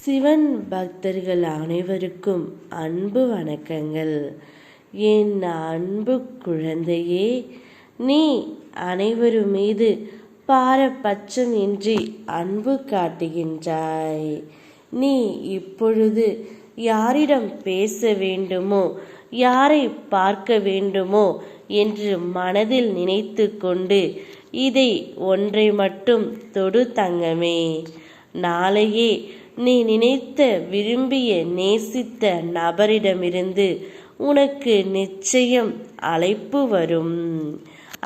சிவன் பக்தர்கள் அனைவருக்கும் அன்பு வணக்கங்கள். என் அன்பு குழந்தையே, நீ அனைவரும் மீது பாரபட்சம் இன்றி அன்பு காட்டுகின்றாய். நீ இப்பொழுது யாரிடம் பேச வேண்டுமோ, யாரை பார்க்க வேண்டுமோ என்று மனதில் நினைத்து கொண்டு இதை ஒன்றை மட்டும் தொடு தங்கமே. நாளையே நீ நினைத்த, விரும்பிய, நேசித்த நபரிடமிருந்து உனக்கு நிச்சயம் அழைப்பு வரும்.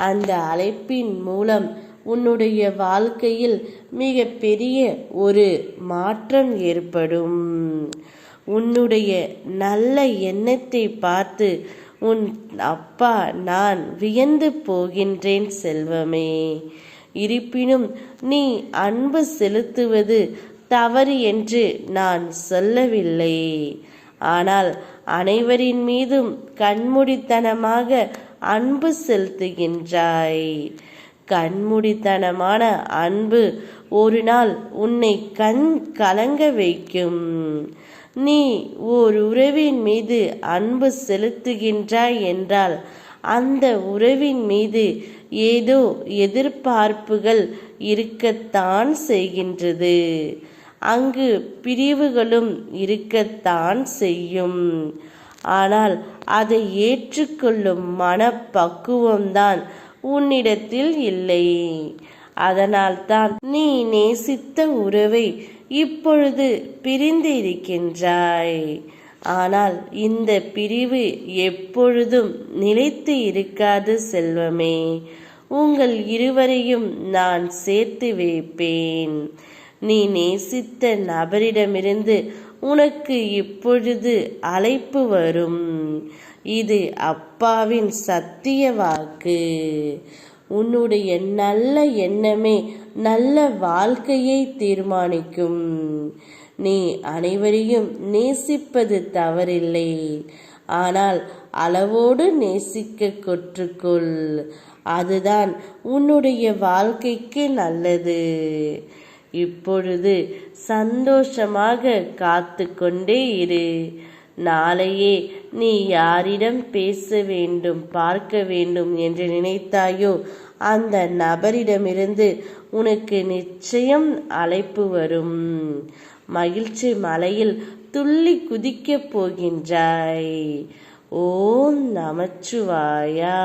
அந்த அழைப்பின் மூலம் உன்னுடைய வாழ்க்கையில் மிக பெரிய ஒரு மாற்றம் ஏற்படும். உன்னுடைய நல்ல எண்ணத்தை பார்த்து உன் அப்பா நான் வியந்து போகின்றேன் செல்வமே. இருப்பினும் நீ அன்பு செலுத்துவது தவறு என்று நான் சொல்லவில்லை. ஆனால் அனைவரின் மீதும் கண்மூடித்தனமாக அன்பு செலுத்துகின்றாய். கண்மூடித்தனமான அன்பு ஒரு நாள் உன்னை கண் கலங்க வைக்கும். நீ ஓர் உறவின் மீது அன்பு செலுத்துகின்றாய் என்றால் அந்த உறவின் மீது ஏதோ எதிர்பார்ப்புகள் இருக்கத்தான் செய்கின்றது. அங்கு பிரிவுகளும் இருக்கத்தான் செய்யும். ஆனால் அதை ஏற்றுக்கொள்ளும் மனப்பக்குவம்தான் உன்னிடத்தில் இல்லை. அதனால்தான் நீ நேசித்த உறவை இப்பொழுது பிரிந்து இருக்கின்றாய். ஆனால் இந்த பிரிவு எப்பொழுதும் நிலைத்து இருக்காது செல்வமே. உங்கள் இருவரையும் நான் சேர்த்து வைப்பேன். நீ நேசித்த நபரிடமிருந்து உனக்கு இப்பொழுது அழைப்பு வரும். இது அப்பாவின் சத்திய வாக்கு. உன்னுடைய நல்ல எண்ணமே நல்ல வாழ்க்கையை தீர்மானிக்கும். நீ அனைவரையும் நேசிப்பது தவறில்லை. ஆனால் அளவோடு நேசிக்க கற்றுக்கொள். அதுதான் உன்னுடைய வாழ்க்கைக்கு நல்லது. இப்பொழுது சந்தோஷமாக காத்து கொண்டே இரு. நாளையே நீ யாரிடம் பேச வேண்டும், பார்க்க வேண்டும் என்று நினைத்தாயோ அந்த நபரிடமிருந்து உனக்கு நிச்சயம் அழைப்பு வரும். மகிழ்ச்சி மலையில் துள்ளி குதிக்கப் போகின்றாய். ஓம் நமச்சிவாயா.